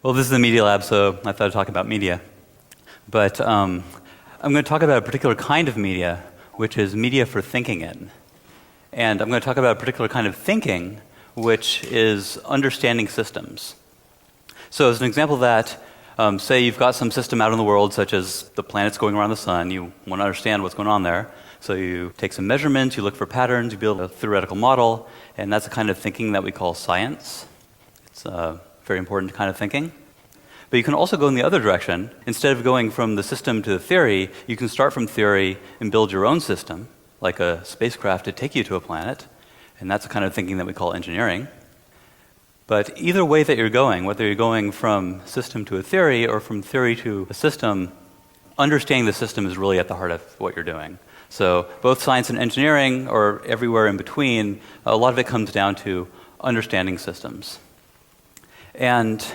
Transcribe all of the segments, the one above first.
Well, this is the Media Lab, so I thought I'd talk about media. But I'm going to talk about a particular kind of media, which is media for thinking in. And I'm going to talk about a particular kind of thinking, which is understanding systems. So as an example of that, say you've got some system out in the world, such as the planets going around the sun. You want to understand what's going on there. So you take some measurements, you look for patterns, you build a theoretical model, and that's the kind of thinking that we call science. It's a very important kind of thinking. But you can also go in the other direction. Instead of going from the system to the theory, you can start from theory and build your own system, like a spacecraft to take you to a planet. And that's the kind of thinking that we call engineering. But either way that you're going, whether you're going from system to a theory or from theory to a system, understanding the system is really at the heart of what you're doing. So both science and engineering, or everywhere in between, a lot of it comes down to understanding systems. And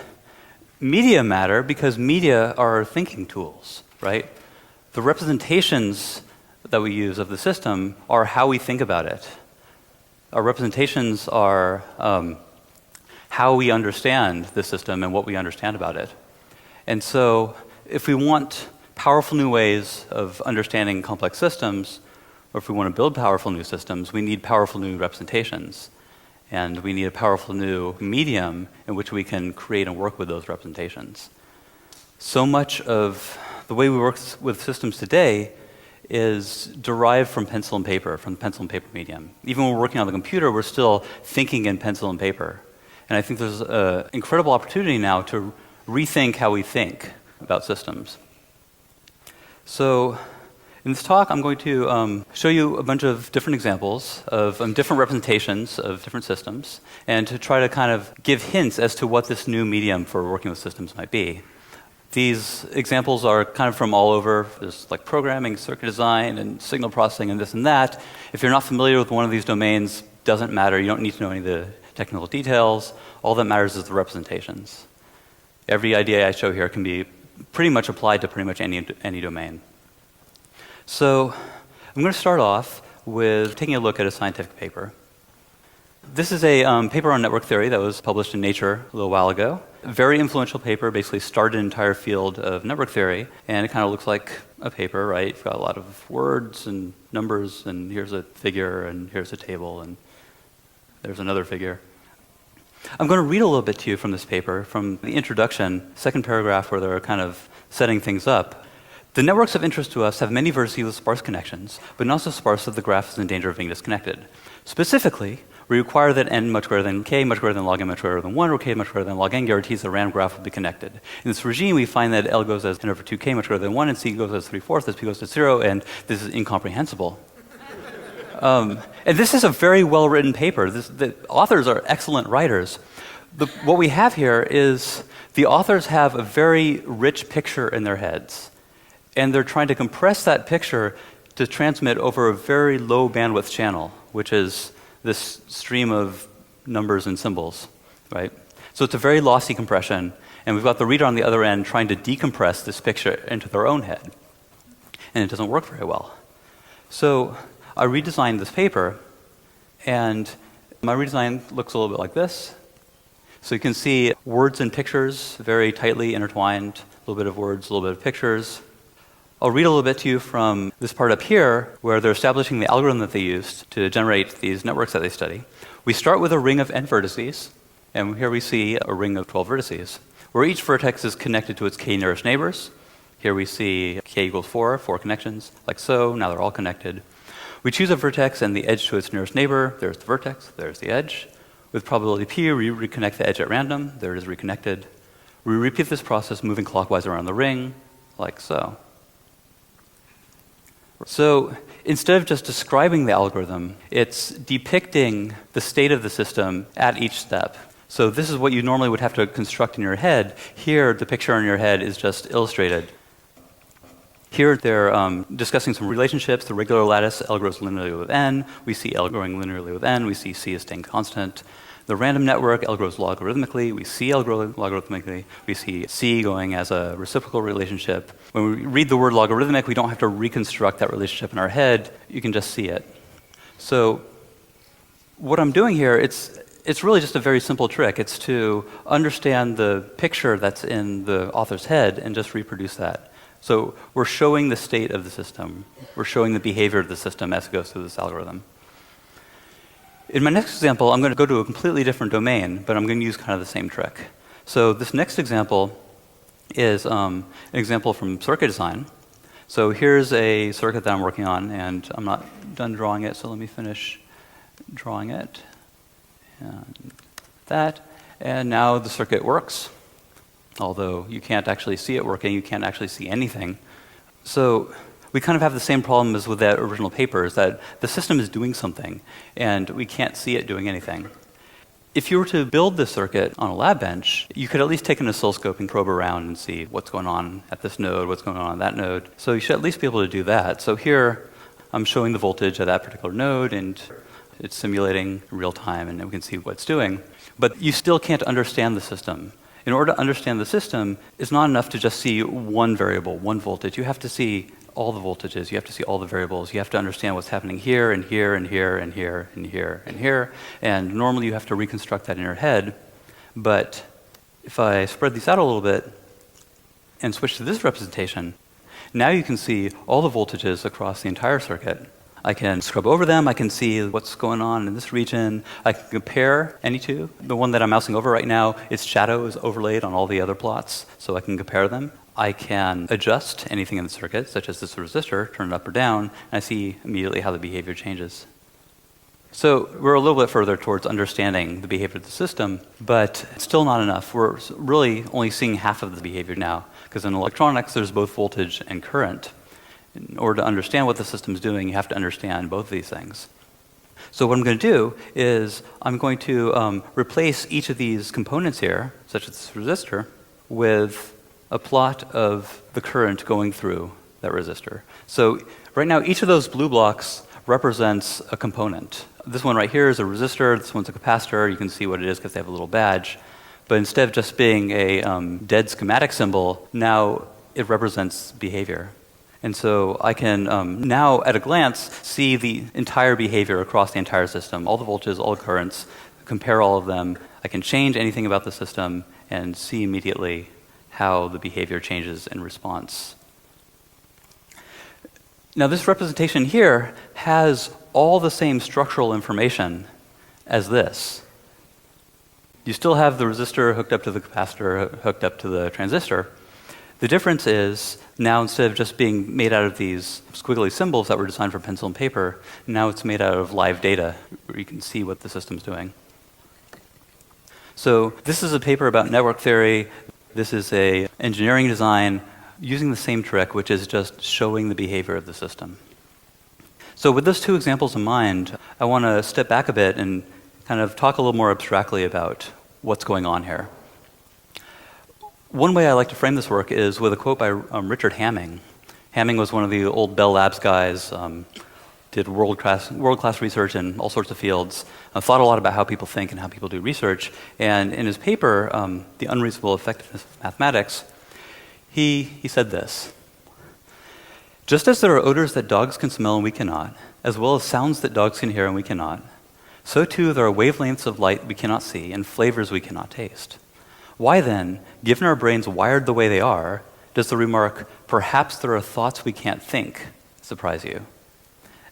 media matter because media are thinking tools, right? The representations that we use of the system are how we think about it. Our representations are how we understand the system and what we understand about it. And so if we want powerful new ways of understanding complex systems, or if we want to build powerful new systems, we need powerful new representations. And we need a powerful new medium in which we can create and work with those representations. So much of the way we work with systems today is derived from pencil and paper, from the pencil and paper medium. Even when we're working on the computer, we're still thinking in pencil and paper. And I think there's an incredible opportunity now to rethink how we think about systems. So in this talk, I'm going to show you a bunch of different examples of different representations of different systems, and to try to kind of give hints as to what this new medium for working with systems might be. These examples are kind of from all over. There's like programming, circuit design, and signal processing, and this and that. If you're not familiar with one of these domains, doesn't matter. You don't need to know any of the technical details. All that matters is the representations. Every idea I show here can be pretty much applied to pretty much any domain. So I'm going to start off with taking a look at a scientific paper. This is a paper on network theory that was published in Nature a little while ago. A very influential paper, basically started an entire field of network theory, and it kind of looks like a paper, right? You've got a lot of words and numbers, and here's a figure, and here's a table, and there's another figure. I'm going to read a little bit to you from this paper, from the introduction, second paragraph where they're kind of setting things up. The networks of interest to us have many vertices with sparse connections, but not so sparse that the graph is in danger of being disconnected. Specifically, we require that n much greater than k much greater than log n much greater than 1, or k much greater than log n guarantees the random graph will be connected. In this regime, we find that L goes as n over 2k much greater than 1, and C goes as 3/4, as P goes to 0, and this is incomprehensible. And this is a very well-written paper. The authors are excellent writers. What we have here is the authors have a very rich picture in their heads, and they're trying to compress that picture to transmit over a very low bandwidth channel, which is this stream of numbers and symbols, right? So it's a very lossy compression, and we've got the reader on the other end trying to decompress this picture into their own head, and it doesn't work very well. So I redesigned this paper, and my redesign looks a little bit like this. So you can see words and pictures very tightly intertwined, a little bit of words, a little bit of pictures. I'll read a little bit to you from this part up here, where they're establishing the algorithm that they used to generate these networks that they study. We start with a ring of n vertices, and here we see a ring of 12 vertices, where each vertex is connected to its k nearest neighbors. Here we see k equals 4 connections, like so. Now they're all connected. We choose a vertex and the edge to its nearest neighbor. There's the vertex, there's the edge. With probability p, we reconnect the edge at random. There it is reconnected. We repeat this process moving clockwise around the ring, like so. So instead of just describing the algorithm, it's depicting the state of the system at each step. So this is what you normally would have to construct in your head. Here, the picture in your head is just illustrated. Here they're discussing some relationships. The regular lattice, L grows linearly with n. We see L growing linearly with n. We see C is staying constant. The random network, L grows logarithmically. We see L grow logarithmically. We see C going as a reciprocal relationship. When we read the word logarithmic, we don't have to reconstruct that relationship in our head. You can just see it. So what I'm doing here, it's it's really just a very simple trick. It's to understand the picture that's in the author's head and just reproduce that. So we're showing the state of the system. We're showing the behavior of the system as it goes through this algorithm. In my next example, I'm going to go to a completely different domain, but I'm going to use kind of the same trick. So this next example is an example from circuit design. So here's a circuit that I'm working on, and I'm not done drawing it, so let me finish drawing it. And that. And now the circuit works. Although you can't actually see it working, you can't actually see anything. So we kind of have the same problem as with that original paper, is that the system is doing something, and we can't see it doing anything. If you were to build this circuit on a lab bench, you could at least take an oscilloscope and probe around and see what's going on at this node, what's going on that node. So you should at least be able to do that. So here, I'm showing the voltage at that particular node, and it's simulating in real time, and we can see what it's doing. But you still can't understand the system. In order to understand the system, it's not enough to just see one variable, one voltage. You have to see all the voltages. You have to see all the variables. You have to understand what's happening here and here and here and here and here and here. And normally you have to reconstruct that in your head. But if I spread these out a little bit and switch to this representation, now you can see all the voltages across the entire circuit. I can scrub over them. I can see what's going on in this region. I can compare any two. The one that I'm mousing over right now, its shadow is overlaid on all the other plots, so I can compare them. I can adjust anything in the circuit, such as this resistor, turn it up or down, and I see immediately how the behavior changes. So we're a little bit further towards understanding the behavior of the system, but it's still not enough. We're really only seeing half of the behavior now, because in electronics, there's both voltage and current. In order to understand what the system's doing, you have to understand both of these things. So what I'm going to do is I'm going to replace each of these components here, such as this resistor, with a plot of the current going through that resistor. So right now, each of those blue blocks represents a component. This one right here is a resistor. This one's a capacitor. You can see what it is because they have a little badge. But instead of just being a dead schematic symbol, now it represents behavior. And so I can now, at a glance, see the entire behavior across the entire system, all the voltages, all the currents, compare all of them. I can change anything about the system and see immediately how the behavior changes in response. Now, this representation here has all the same structural information as this. You still have the resistor hooked up to the capacitor, hooked up to the transistor. The difference is now, instead of just being made out of these squiggly symbols that were designed for pencil and paper, now it's made out of live data where you can see what the system's doing. So this is a paper about network theory. This is an engineering design using the same trick, which is just showing the behavior of the system. So with those two examples in mind, I want to step back a bit and kind of talk a little more abstractly about what's going on here. One way I like to frame this work is with a quote by Richard Hamming. Hamming was one of the old Bell Labs guys, did world-class research in all sorts of fields, thought a lot about how people think and how people do research. And in his paper, The Unreasonable Effectiveness of Mathematics, he said this: just as there are odors that dogs can smell and we cannot, as well as sounds that dogs can hear and we cannot, so too there are wavelengths of light we cannot see and flavors we cannot taste. Why then, given our brains wired the way they are, does the remark, "perhaps there are thoughts we can't think," surprise you?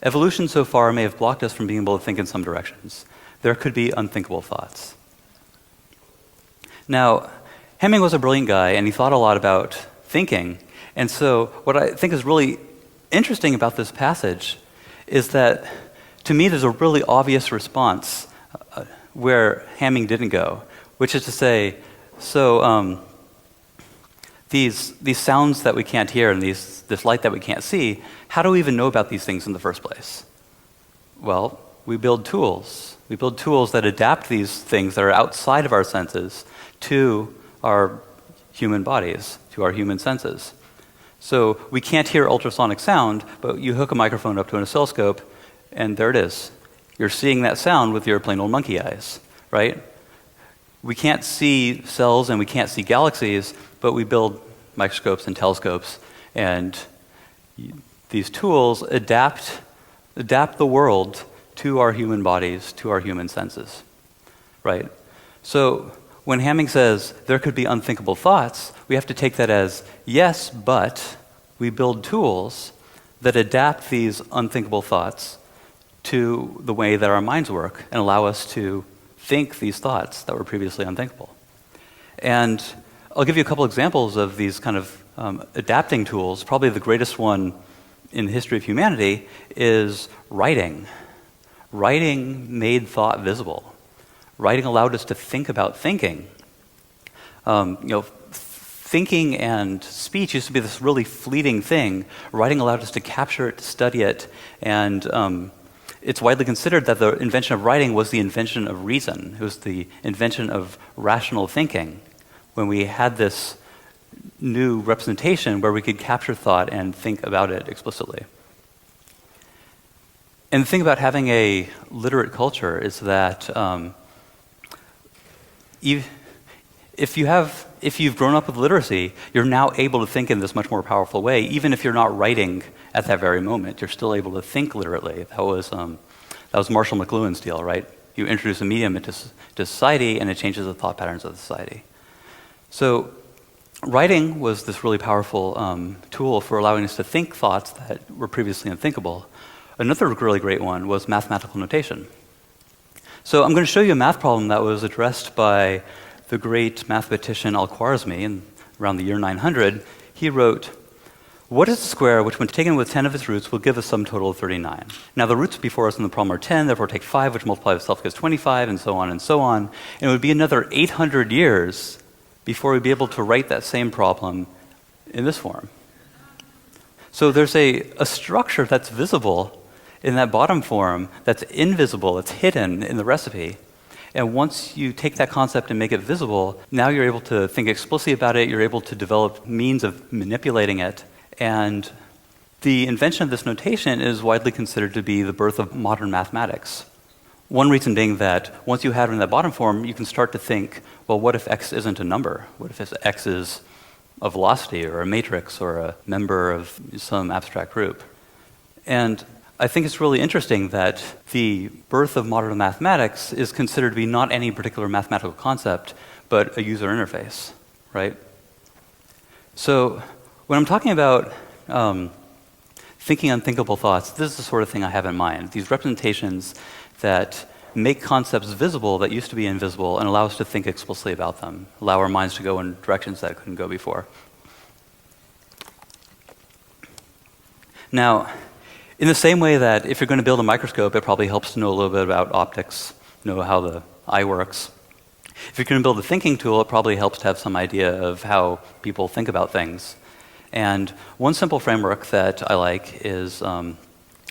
Evolution so far may have blocked us from being able to think in some directions. There could be unthinkable thoughts. Now, Hamming was a brilliant guy, and he thought a lot about thinking. And so what I think is really interesting about this passage is that, to me, there's a really obvious response where Hamming didn't go, which is to say, these sounds that we can't hear and this light that we can't see, how do we even know about these things in the first place? Well, we build tools. We build tools that adapt these things that are outside of our senses to our human bodies, to our human senses. So we can't hear ultrasonic sound, but you hook a microphone up to an oscilloscope, and there it is. You're seeing that sound with your plain old monkey eyes, right? We can't see cells and we can't see galaxies, but we build microscopes and telescopes, and these tools adapt the world to our human bodies, to our human senses. right? So when Hamming says there could be unthinkable thoughts, we have to take that as, yes, but we build tools that adapt these unthinkable thoughts to the way that our minds work and allow us to think these thoughts that were previously unthinkable. And I'll give you a couple examples of these kind of adapting tools. Probably the greatest one in the history of humanity is writing. Writing made thought visible. Writing allowed us to think about thinking. Thinking and speech used to be this really fleeting thing. Writing allowed us to capture it, to study it, and it's widely considered that the invention of writing was the invention of reason. It was the invention of rational thinking, when we had this new representation where we could capture thought and think about it explicitly. And the thing about having a literate culture is that if you've grown up with literacy, you're now able to think in this much more powerful way. Even if you're not writing at that very moment, you're still able to think literately. That was Marshall McLuhan's deal, right? You introduce a medium into society, and it changes the thought patterns of the society. So writing was this really powerful tool for allowing us to think thoughts that were previously unthinkable. Another really great one was mathematical notation. So I'm going to show you a math problem that was addressed by the great mathematician Al-Khwarizmi around the year 900. He wrote, "What is a square which, when taken with 10 of its roots, will give a sum total of 39? Now, the roots before us in the problem are 10, therefore take 5, which multiplies itself gives 25, and so on and so on. And it would be another 800 years before we'd be able to write that same problem in this form." So there's a structure that's visible in that bottom form that's invisible, it's hidden in the recipe. And once you take that concept and make it visible, now you're able to think explicitly about it, you're able to develop means of manipulating it. And the invention of this notation is widely considered to be the birth of modern mathematics. One reason being that once you have it in that bottom form, you can start to think, well, what if x isn't a number? What if x is a velocity or a matrix or a member of some abstract group? And I think it's really interesting that the birth of modern mathematics is considered to be not any particular mathematical concept, but a user interface, right? So when I'm talking about thinking unthinkable thoughts, this is the sort of thing I have in mind. These representations that make concepts visible that used to be invisible and allow us to think explicitly about them, allow our minds to go in directions that couldn't go before. Now, in the same way that if you're going to build a microscope, it probably helps to know a little bit about optics, know how the eye works. If you're going to build a thinking tool, it probably helps to have some idea of how people think about things. And one simple framework that I like is one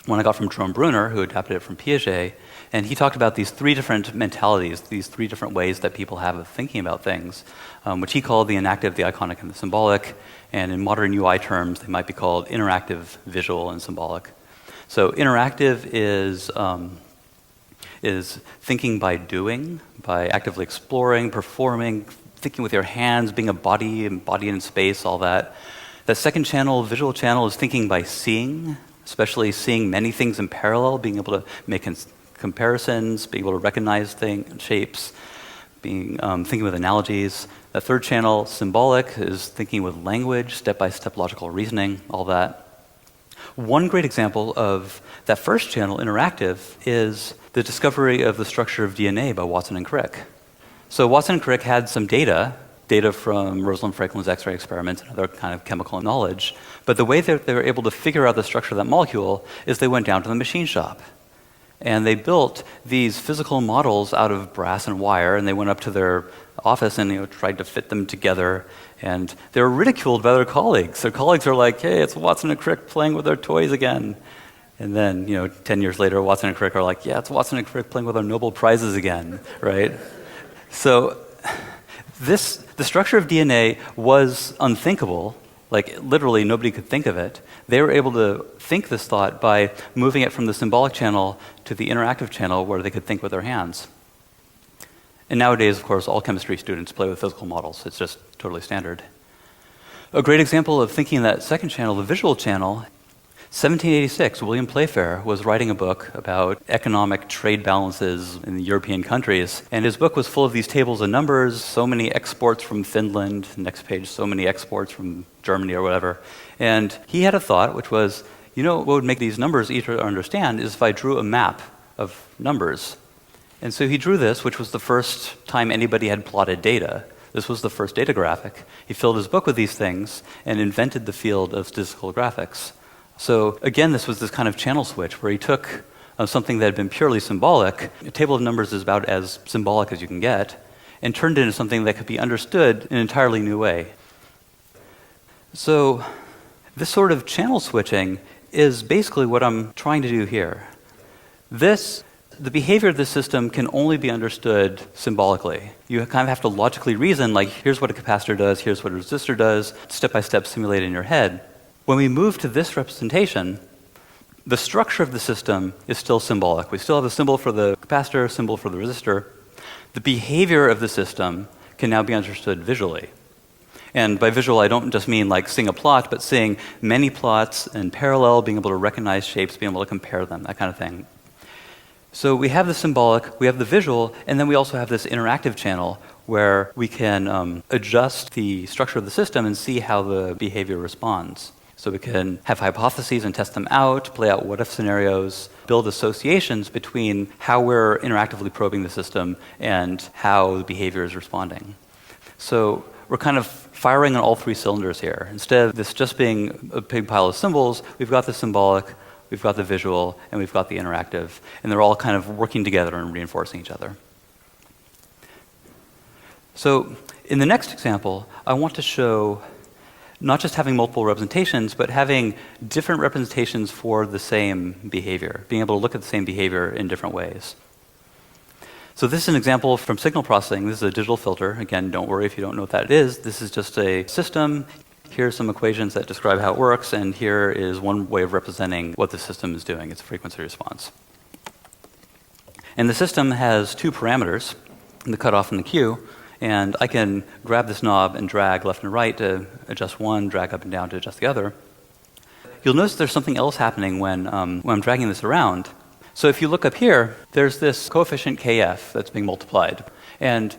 I got from Jerome Bruner, who adapted it from Piaget, and he talked about these 3 different mentalities, these 3 different ways that people have of thinking about things, which he called the inactive, the iconic, and the symbolic. And in modern UI terms, they might be called interactive, visual, and symbolic. So interactive is thinking by doing, by actively exploring, performing, thinking with your hands, being a body in space, all that. The second channel, visual channel, is thinking by seeing, especially seeing many things in parallel, being able to make comparisons, being able to recognize shapes, thinking with analogies. The third channel, symbolic, is thinking with language, step-by-step logical reasoning, all that. One great example of that first channel, interactive, is the discovery of the structure of DNA by Watson and Crick. So Watson and Crick had some data from Rosalind Franklin's X-ray experiments and other kind of chemical knowledge, but the way that they were able to figure out the structure of that molecule is they went down to the machine shop. And they built these physical models out of brass and wire, and they went up to their office and tried to fit them together. And they were ridiculed by their colleagues. Their colleagues are like, hey, it's Watson and Crick playing with their toys again. And then, 10 years later, Watson and Crick are like, yeah, it's Watson and Crick playing with our Nobel Prizes again, right? So the structure of DNA was unthinkable. Like, literally, nobody could think of it. They were able to think this thought by moving it from the symbolic channel to the interactive channel where they could think with their hands. And nowadays, of course, all chemistry students play with physical models. It's just totally standard. A great example of thinking in that second channel, the visual channel. 1786, William Playfair was writing a book about economic trade balances in the European countries, and his book was full of these tables of numbers, so many exports from Finland, next page, so many exports from Germany or whatever. And he had a thought, which was, what would make these numbers easier to understand is if I drew a map of numbers. And so he drew this, which was the first time anybody had plotted data. This was the first data graphic. He filled his book with these things and invented the field of statistical graphics. So again, this was this kind of channel switch where he took something that had been purely symbolic, a table of numbers is about as symbolic as you can get, and turned it into something that could be understood in an entirely new way. So this sort of channel switching is basically what I'm trying to do here. The behavior of this system can only be understood symbolically. You kind of have to logically reason, like, here's what a capacitor does, here's what a resistor does, step-by-step simulate in your head. When we move to this representation, the structure of the system is still symbolic. We still have a symbol for the capacitor, a symbol for the resistor. The behavior of the system can now be understood visually. And by visual, I don't just mean like seeing a plot, but seeing many plots in parallel, being able to recognize shapes, being able to compare them, that kind of thing. So we have the symbolic, we have the visual, and then we also have this interactive channel where we can adjust the structure of the system and see how the behavior responds. So we can have hypotheses and test them out, play out what-if scenarios, build associations between how we're interactively probing the system and how the behavior is responding. So we're kind of firing on all three cylinders here. Instead of this just being a big pile of symbols, we've got the symbolic, we've got the visual, and we've got the interactive. And they're all kind of working together and reinforcing each other. So in the next example, I want to show not just having multiple representations, but having different representations for the same behavior, being able to look at the same behavior in different ways. So this is an example from signal processing. This is a digital filter. Again, don't worry if you don't know what that is. This is just a system. Here are some equations that describe how it works, and here is one way of representing what the system is doing. It's a frequency response. And the system has two parameters, the cutoff and the Q. And I can grab this knob and drag left and right to adjust one, drag up and down to adjust the other. You'll notice there's something else happening when I'm dragging this around. So if you look up here, there's this coefficient kf that's being multiplied. And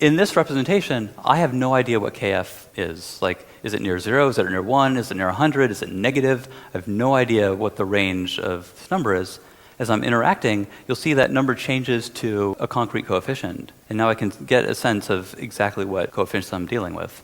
in this representation, I have no idea what kf is. Like, is it near 0? Is it near 1? Is it near 100? Is it negative? I have no idea what the range of this number is. As I'm interacting, you'll see that number changes to a concrete coefficient. And now I can get a sense of exactly what coefficients I'm dealing with.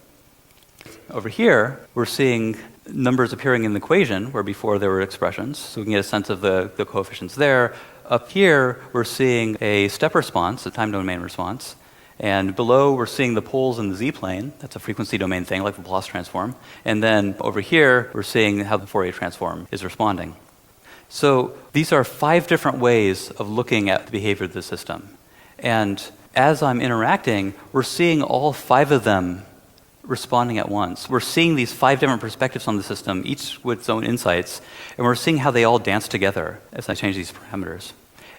Over here, we're seeing numbers appearing in the equation, where before there were expressions. So we can get a sense of the coefficients there. Up here, we're seeing a step response, a time domain response. And below, we're seeing the poles in the z-plane. That's a frequency domain thing, like the Laplace transform. And then over here, we're seeing how the Fourier transform is responding. So these are 5 different ways of looking at the behavior of the system. And as I'm interacting, we're seeing all 5 of them responding at once. We're seeing these 5 different perspectives on the system, each with its own insights, and we're seeing how they all dance together as I change these parameters.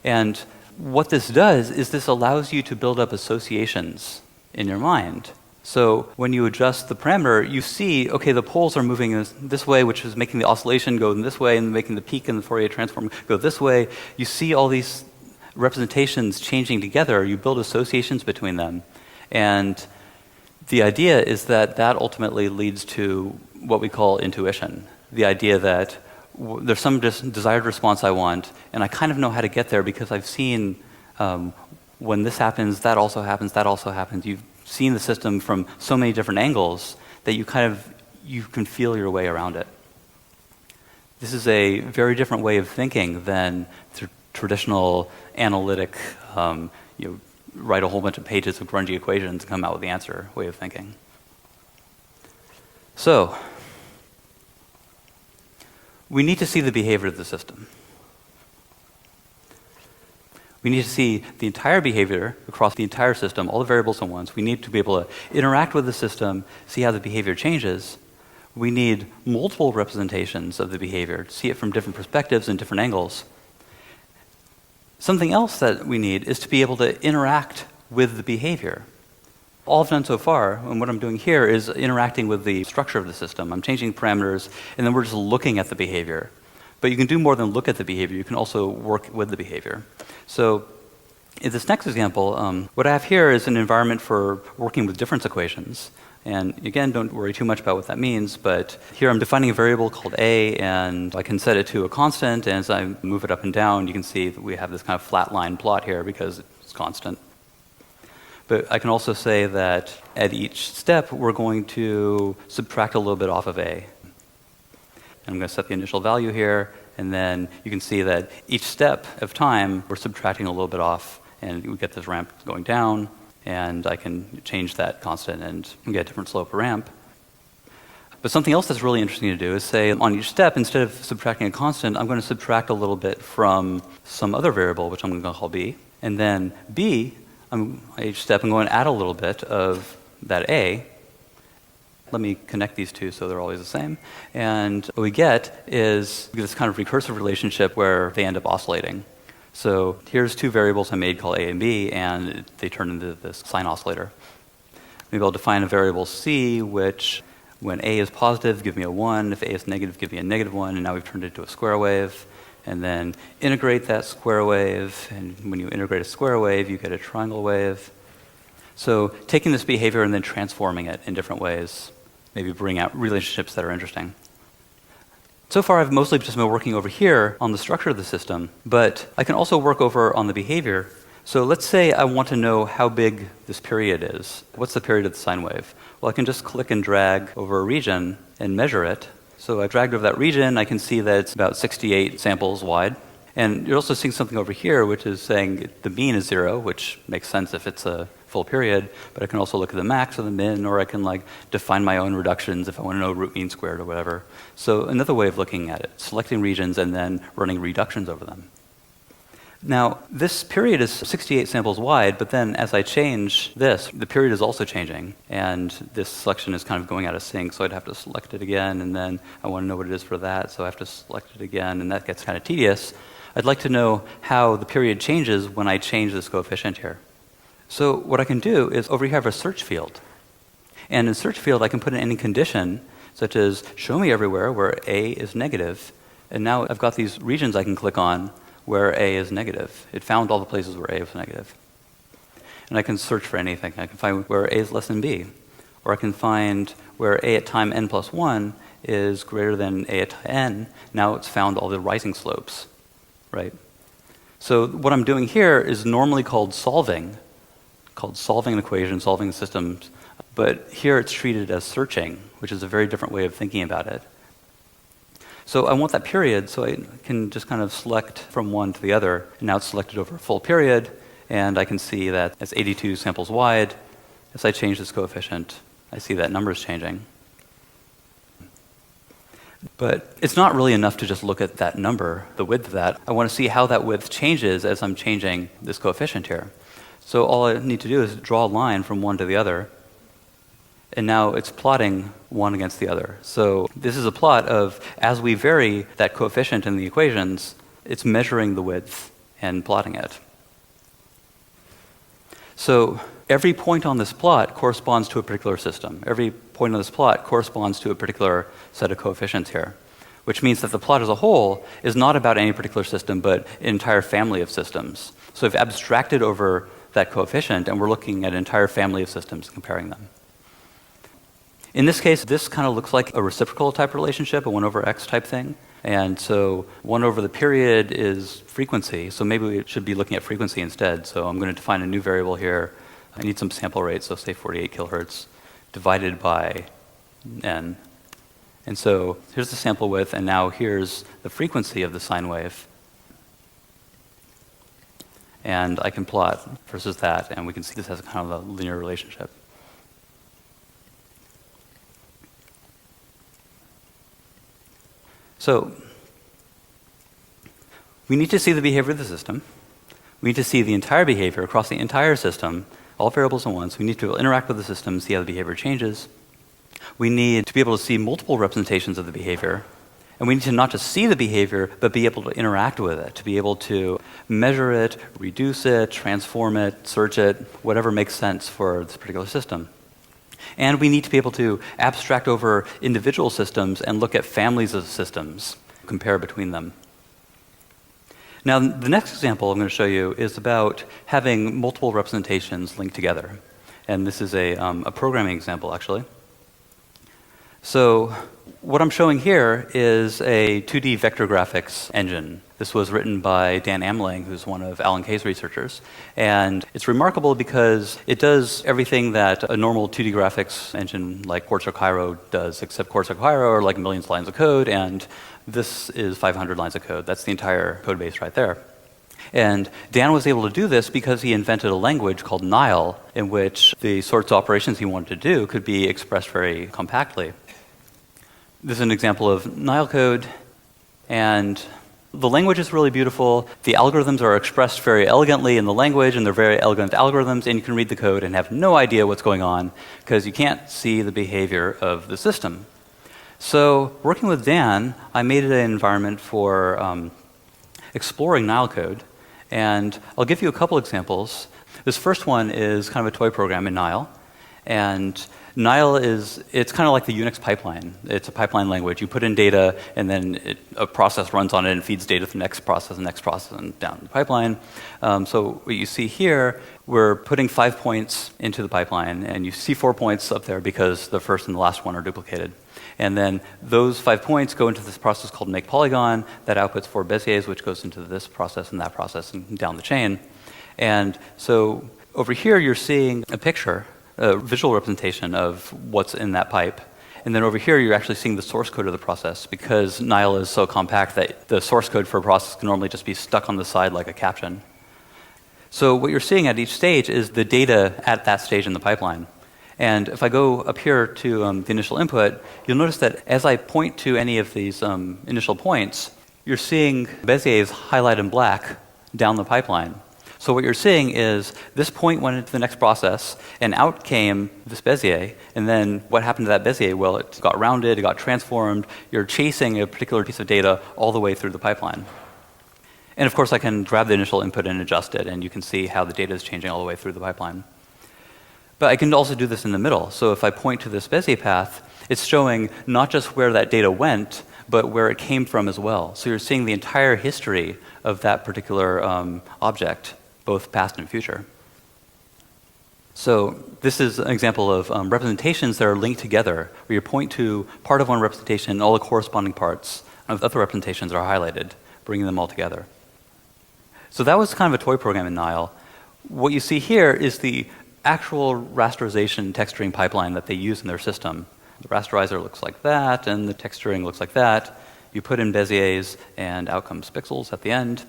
And what this does is this allows you to build up associations in your mind. So when you adjust the parameter, you see, okay, the poles are moving this way, which is making the oscillation go in this way and making the peak in the Fourier transform go this way. You see all these representations changing together. You build associations between them. And the idea is that that ultimately leads to what we call intuition. The idea that there's some desired response I want, and I kind of know how to get there because I've seen when this happens, that also happens, that also happens. You've seen the system from so many different angles that you can feel your way around it. This is a very different way of thinking than the traditional analytic, write a whole bunch of pages of grungy equations and come out with the answer way of thinking. So, we need to see the behavior of the system. We need to see the entire behavior across the entire system, all the variables at once. We need to be able to interact with the system, see how the behavior changes. We need multiple representations of the behavior to see it from different perspectives and different angles. Something else that we need is to be able to interact with the behavior. All I've done so far, and what I'm doing here, is interacting with the structure of the system. I'm changing parameters, and then we're just looking at the behavior. But you can do more than look at the behavior. You can also work with the behavior. So in this next example, what I have here is an environment for working with difference equations. And again, don't worry too much about what that means, but here I'm defining a variable called a, and I can set it to a constant, and as I move it up and down, you can see that we have this kind of flat line plot here because it's constant. But I can also say that at each step, we're going to subtract a little bit off of a. I'm going to set the initial value here, and then you can see that each step of time, we're subtracting a little bit off, and we get this ramp going down, and I can change that constant and get a different slope ramp. But something else that's really interesting to do is say on each step, instead of subtracting a constant, I'm going to subtract a little bit from some other variable, which I'm going to call b. And then b, each step, I'm going to add a little bit of that a. Let me connect these two so they're always the same. And what we get is this kind of recursive relationship where they end up oscillating. So here's two variables I made called a and b, and they turn into this sine oscillator. Maybe I'll define a variable c, which when a is positive, give me a 1. If a is negative, give me a negative 1. And now we've turned it into a square wave. And then integrate that square wave. And when you integrate a square wave, you get a triangle wave. So taking this behavior and then transforming it in different ways, maybe bring out relationships that are interesting. So far, I've mostly just been working over here on the structure of the system, but I can also work over on the behavior. So let's say I want to know how big this period is. What's the period of the sine wave? Well, I can just click and drag over a region and measure it. So I dragged over that region. I can see that it's about 68 samples wide. And you're also seeing something over here, which is saying the mean is 0, which makes sense if it's a full period. But I can also look at the max or the min, or I can define my own reductions if I want to know root mean squared or whatever. So another way of looking at it, selecting regions and then running reductions over them. Now, this period is 68 samples wide, but then as I change this, the period is also changing, and this selection is kind of going out of sync, so I'd have to select it again, and then I want to know what it is for that, so I have to select it again, and that gets kind of tedious. I'd like to know how the period changes when I change this coefficient here. So what I can do is over here I have a search field. And in search field, I can put in any condition, such as show me everywhere where a is negative. And now I've got these regions I can click on where a is negative. It found all the places where a was negative. And I can search for anything. I can find where a is less than b. Or I can find where a at time n plus 1 is greater than a at n. Now it's found all the rising slopes, right? So what I'm doing here is normally called solving an equation, solving the systems. But here it's treated as searching, which is a very different way of thinking about it. So I want that period, so I can just kind of select from one to the other. And now it's selected over a full period, and I can see that it's 82 samples wide. As I change this coefficient, I see that number is changing. But it's not really enough to just look at that number, the width of that. I want to see how that width changes as I'm changing this coefficient here. So all I need to do is draw a line from one to the other. And now it's plotting one against the other. So this is a plot of, as we vary that coefficient in the equations, it's measuring the width and plotting it. So every point on this plot corresponds to a particular system. Every point on this plot corresponds to a particular set of coefficients here, which means that the plot as a whole is not about any particular system, but an entire family of systems. So we've abstracted over that coefficient, and we're looking at an entire family of systems, comparing them. In this case, this kind of looks like a reciprocal type relationship, a 1 over x type thing. And so 1 over the period is frequency, so maybe we should be looking at frequency instead. So I'm going to define a new variable here. I need some sample rate, so say 48 kilohertz divided by n. And so here's the sample width, and now here's the frequency of the sine wave. And I can plot versus that, and we can see this has kind of a linear relationship. So we need to see the behavior of the system. We need to see the entire behavior across the entire system, all variables at once. We need to interact with the system, see how the behavior changes. We need to be able to see multiple representations of the behavior. And we need to not just see the behavior, but be able to interact with it, to be able to measure it, reduce it, transform it, search it, whatever makes sense for this particular system. And we need to be able to abstract over individual systems and look at families of systems, compare between them. Now, the next example I'm going to show you is about having multiple representations linked together. And this is a programming example, actually. So what I'm showing here is a 2D vector graphics engine. This was written by Dan Amling, who's one of Alan Kay's researchers. And it's remarkable because it does everything that a normal 2D graphics engine like Quartz or Cairo does, except Quartz or Cairo are like millions of lines of code, and this is 500 lines of code. That's the entire code base right there. And Dan was able to do this because he invented a language called Nile, in which the sorts of operations he wanted to do could be expressed very compactly. This is an example of Nile code, and the language is really beautiful. The algorithms are expressed very elegantly in the language, and they're very elegant algorithms, and you can read the code and have no idea what's going on because you can't see the behavior of the system. So working with Dan, I made it an environment for exploring Nile code, and I'll give you a couple examples. This first one is kind of a toy program in Nile, and Nile it's kind of like the Unix pipeline. It's a pipeline language. You put in data, and then a process runs on it and feeds data to the next process, and down the pipeline. So what you see here, we're putting 5 points into the pipeline, and you see 4 points up there because the first and the last one are duplicated. And then those 5 points go into this process called make polygon that outputs 4 Beziers, which goes into this process and that process and down the chain. And so over here, you're seeing a picture, a visual representation of what's in that pipe. And then over here, you're actually seeing the source code of the process because Nile is so compact that the source code for a process can normally just be stuck on the side like a caption. So what you're seeing at each stage is the data at that stage in the pipeline. And if I go up here to the initial input, you'll notice that as I point to any of these initial points, you're seeing Beziers highlighted in black down the pipeline. So what you're seeing is this point went into the next process, and out came this Bezier, and then what happened to that Bezier? Well, it got rounded, it got transformed. You're chasing a particular piece of data all the way through the pipeline. And of course, I can grab the initial input and adjust it, and you can see how the data is changing all the way through the pipeline. But I can also do this in the middle. So if I point to this Bezier path, it's showing not just where that data went, but where it came from as well. So you're seeing the entire history of that particular object, both past and future. So this is an example of representations that are linked together, where you point to part of one representation and all the corresponding parts of other representations are highlighted, bringing them all together. So that was kind of a toy program in Nile. What you see here is the actual rasterization texturing pipeline that they use in their system. The rasterizer looks like that, and the texturing looks like that. You put in Beziers, and out comes pixels at the end.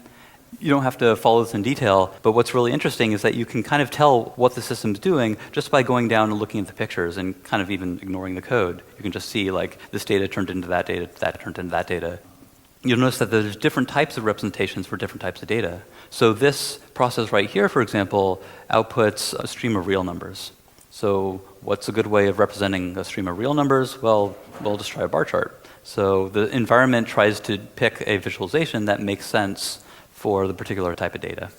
You don't have to follow this in detail, but what's really interesting is that you can kind of tell what the system's doing just by going down and looking at the pictures and kind of even ignoring the code. You can just see, like, this data turned into that data, that turned into that data. You'll notice that there's different types of representations for different types of data. So this process right here, for example, outputs a stream of real numbers. So what's a good way of representing a stream of real numbers? Well, we'll just try a bar chart. So the environment tries to pick a visualization that makes sense for the particular type of data.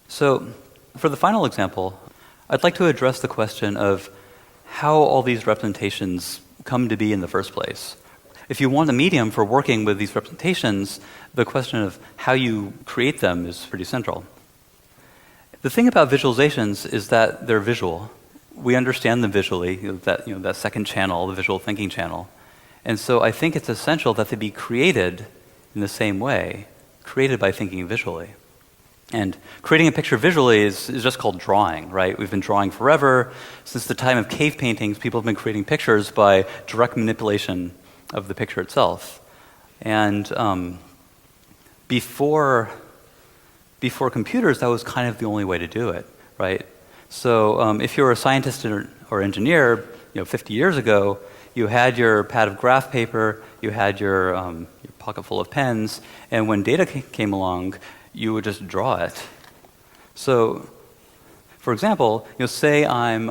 So for the final example, I'd like to address the question of how all these representations come to be in the first place. If you want a medium for working with these representations, the question of how you create them is pretty central. The thing about visualizations is that they're visual. We understand them visually, that second channel, the visual thinking channel. And so I think it's essential that they be created in the same way, created by thinking visually. And creating a picture visually is just called drawing, right? We've been drawing forever. Since the time of cave paintings, people have been creating pictures by direct manipulation of the picture itself. And before computers, that was kind of the only way to do it, right? So if you were a scientist or engineer, 50 years ago, you had your pad of graph paper, you had your pocket full of pens, and when data came along, you would just draw it. So, for example, say I'm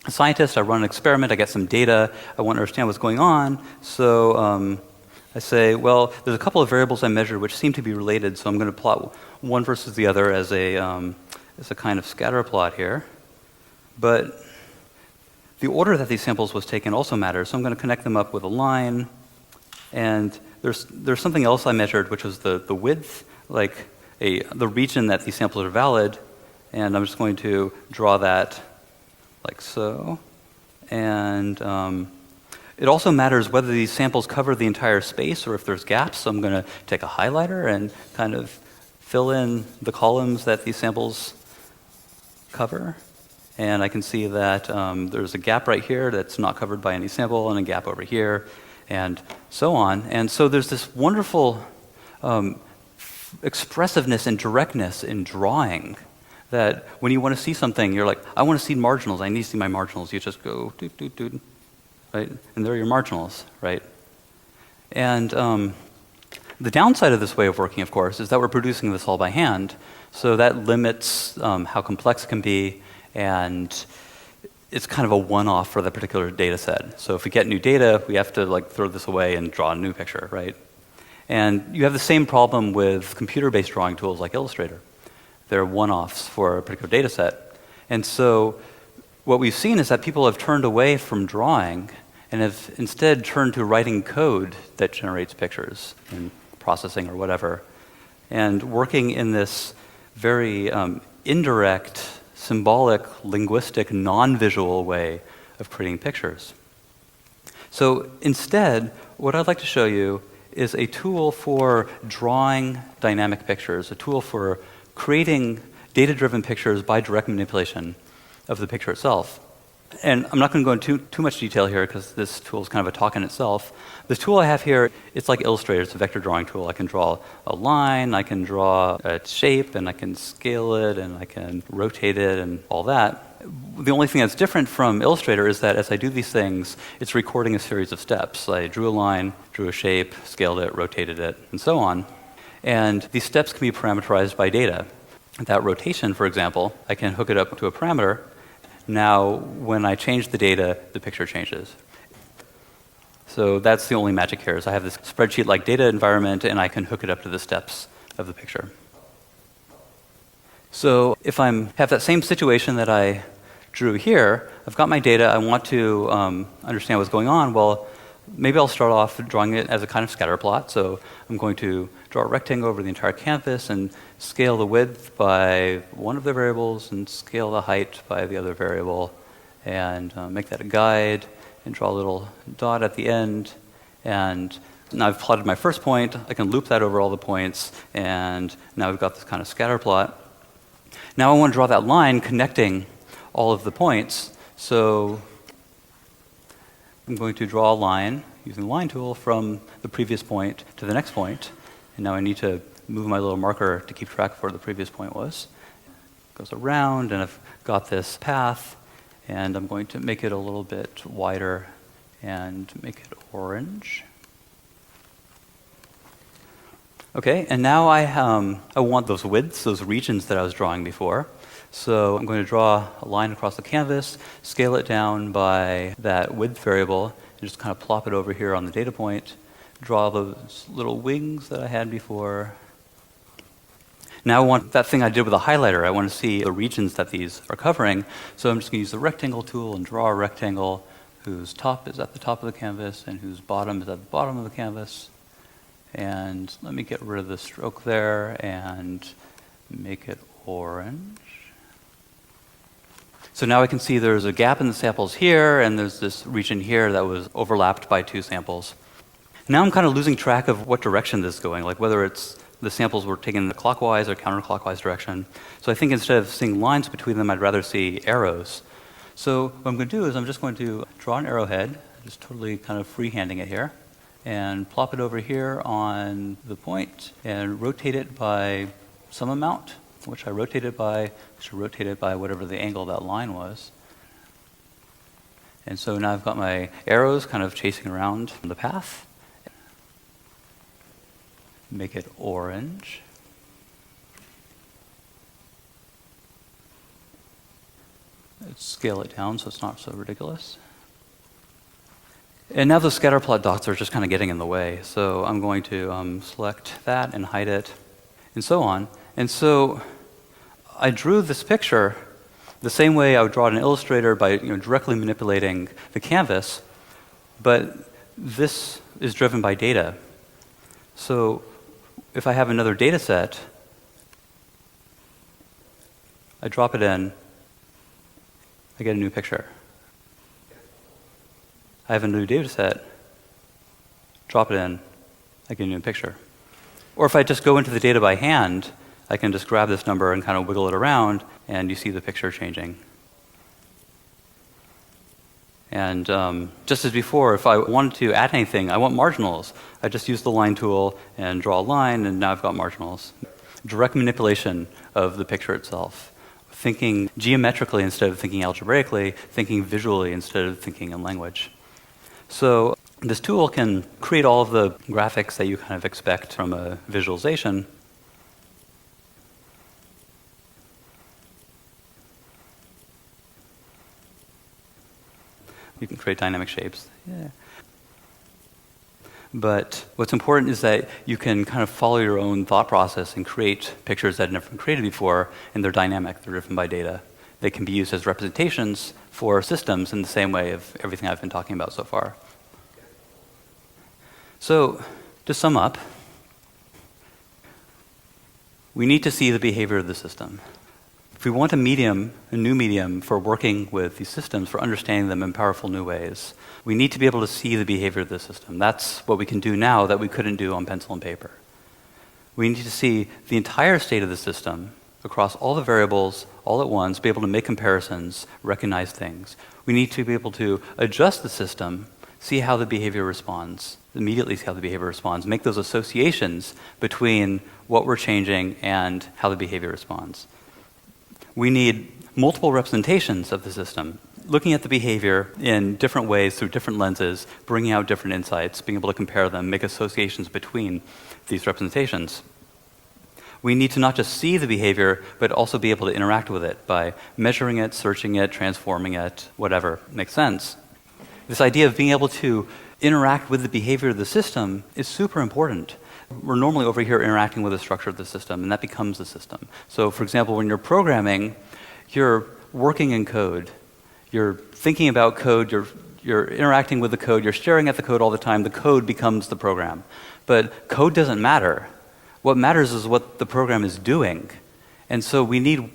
a scientist, I run an experiment, I get some data, I want to understand what's going on, so I say, well, there's a couple of variables I measured which seem to be related, so I'm going to plot one versus the other as a kind of scatter plot here. But the order that these samples was taken also matters, so I'm going to connect them up with a line, And there's something else I measured, which was the width, like the region that these samples are valid. And I'm just going to draw that like so. And it also matters whether these samples cover the entire space or if there's gaps. So I'm going to take a highlighter and kind of fill in the columns that these samples cover. And I can see that there's a gap right here that's not covered by any sample, and a gap over here, and so on. And so there's this wonderful expressiveness and directness in drawing that when you want to see something, you're like, I want to see marginals. I need to see my marginals. You just go, doot, doot, doot, right? And there are your marginals, right? And the downside of this way of working, of course, is that we're producing this all by hand. So that limits how complex it can be, and it's kind of a one-off for that particular data set. So if we get new data, we have to like throw this away and draw a new picture, right? And you have the same problem with computer-based drawing tools like Illustrator. They're one-offs for a particular data set. And so what we've seen is that people have turned away from drawing and have instead turned to writing code that generates pictures and processing or whatever, and working in this very indirect, symbolic, linguistic, non-visual way of creating pictures. So instead, what I'd like to show you is a tool for drawing dynamic pictures, a tool for creating data-driven pictures by direct manipulation of the picture itself. And I'm not going to go into too much detail here because this tool is kind of a talk in itself. The tool I have here, it's like Illustrator. It's a vector drawing tool. I can draw a line, I can draw a shape, and I can scale it, and I can rotate it, and all that. The only thing that's different from Illustrator is that as I do these things, it's recording a series of steps. I drew a line, drew a shape, scaled it, rotated it, and so on. And these steps can be parameterized by data. That rotation, for example, I can hook it up to a parameter. Now, when I change the data, the picture changes. So that's the only magic here, is I have this spreadsheet-like data environment, and I can hook it up to the steps of the picture. So if I have that same situation that I drew here, I've got my data, I want to understand what's going on. Well, maybe I'll start off drawing it as a kind of scatter plot. So I'm going to draw a rectangle over the entire canvas and scale the width by one of the variables and scale the height by the other variable, and make that a guide and draw a little dot at the end. And now I've plotted my first point. I can loop that over all the points, and now we've got this kind of scatter plot. Now I want to draw that line connecting all of the points. So I'm going to draw a line using the line tool from the previous point to the next point. And now I need to move my little marker to keep track of where the previous point was. It goes around, and I've got this path, and I'm going to make it a little bit wider and make it orange. Okay, and now I want those widths, those regions that I was drawing before. So I'm going to draw a line across the canvas, scale it down by that width variable, and just kind of plop it over here on the data point, draw those little wings that I had before. Now I want that thing I did with a highlighter. I want to see the regions that these are covering. So I'm just going to use the rectangle tool and draw a rectangle whose top is at the top of the canvas and whose bottom is at the bottom of the canvas. And let me get rid of the stroke there and make it orange. So now I can see there's a gap in the samples here, and there's this region here that was overlapped by two samples. Now I'm kind of losing track of what direction this is going, like whether it's the samples were taken in the clockwise or counterclockwise direction. So I think instead of seeing lines between them, I'd rather see arrows. So what I'm going to do is I'm just going to draw an arrowhead, just totally kind of freehanding it here, and plop it over here on the point and rotate it by some amount, which I rotated by whatever the angle of that line was. And so now I've got my arrows kind of chasing around the path. Make it orange. Let's scale it down so it's not so ridiculous. And now the scatterplot dots are just kind of getting in the way. So I'm going to select that and hide it, and so on. And so I drew this picture the same way I would draw it in Illustrator by directly manipulating the canvas. But this is driven by data. So if I have another data set, I drop it in, I get a new picture. I have a new data set, drop it in, I get a new picture. Or if I just go into the data by hand, I can just grab this number and kind of wiggle it around, and you see the picture changing. And just as before, if I wanted to add anything, I want marginals. I just use the line tool and draw a line, and now I've got marginals. Direct manipulation of the picture itself. Thinking geometrically instead of thinking algebraically, thinking visually instead of thinking in language. So this tool can create all of the graphics that you kind of expect from a visualization. You can create dynamic shapes. Yeah. But what's important is that you can kind of follow your own thought process and create pictures that have never been created before, and they're dynamic, they're driven by data. They can be used as representations for systems in the same way of everything I've been talking about so far. So, to sum up, we need to see the behavior of the system. If we want a new medium for working with these systems, for understanding them in powerful new ways, we need to be able to see the behavior of the system. That's what we can do now that we couldn't do on pencil and paper. We need to see the entire state of the system across all the variables all at once, be able to make comparisons, recognize things. We need to be able to adjust the system, see how the behavior responds, immediately see how the behavior responds, make those associations between what we're changing and how the behavior responds. We need multiple representations of the system, looking at the behavior in different ways through different lenses, bringing out different insights, being able to compare them, make associations between these representations. We need to not just see the behavior, but also be able to interact with it by measuring it, searching it, transforming it, whatever makes sense. This idea of being able to interact with the behavior of the system is super important. We're normally over here interacting with the structure of the system, and that becomes the system. So, for example, when you're programming, you're working in code. You're thinking about code, you're interacting with the code, you're staring at the code all the time. The code becomes the program. But code doesn't matter. What matters is what the program is doing. And so we need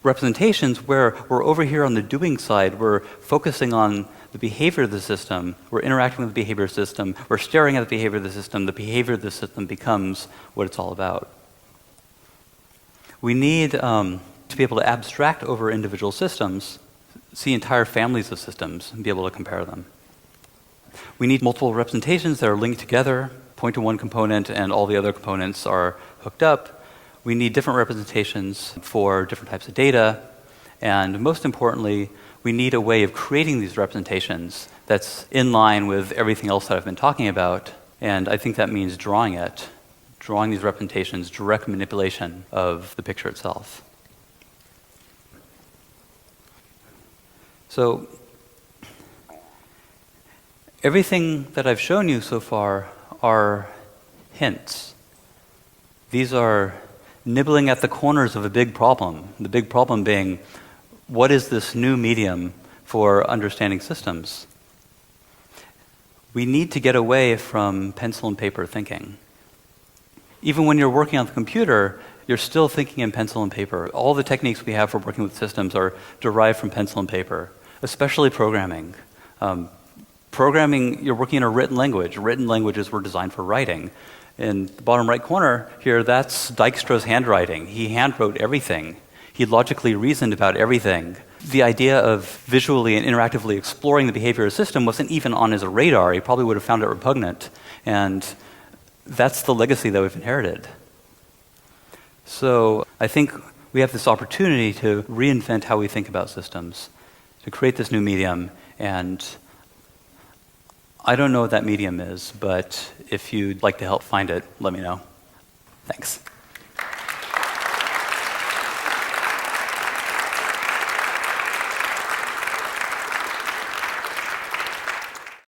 representations where we're over here on the doing side, we're focusing on the behavior of the system, we're interacting with the behavior of the system, we're staring at the behavior of the behavior of the system becomes what it's all about. We need to be able to abstract over individual systems, see entire families of systems, and be able to compare them. We need multiple representations that are linked together, point to one component, and all the other components are hooked up. We need different representations for different types of data, and most importantly, we need a way of creating these representations that's in line with everything else that I've been talking about, and I think that means drawing these representations, direct manipulation of the picture itself. So, everything that I've shown you so far are hints. These are nibbling at the corners of a big problem, the big problem being, what is this new medium for understanding systems? We need to get away from pencil and paper thinking. Even when you're working on the computer, you're still thinking in pencil and paper. All the techniques we have for working with systems are derived from pencil and paper, especially programming. Programming, you're working in a written language. Written languages were designed for writing. In the bottom right corner here, that's Dijkstra's handwriting. He handwrote everything. He logically reasoned about everything. The idea of visually and interactively exploring the behavior of a system wasn't even on his radar. He probably would have found it repugnant. And that's the legacy that we've inherited. So I think we have this opportunity to reinvent how we think about systems, to create this new medium. And I don't know what that medium is, but if you'd like to help find it, let me know. Thanks.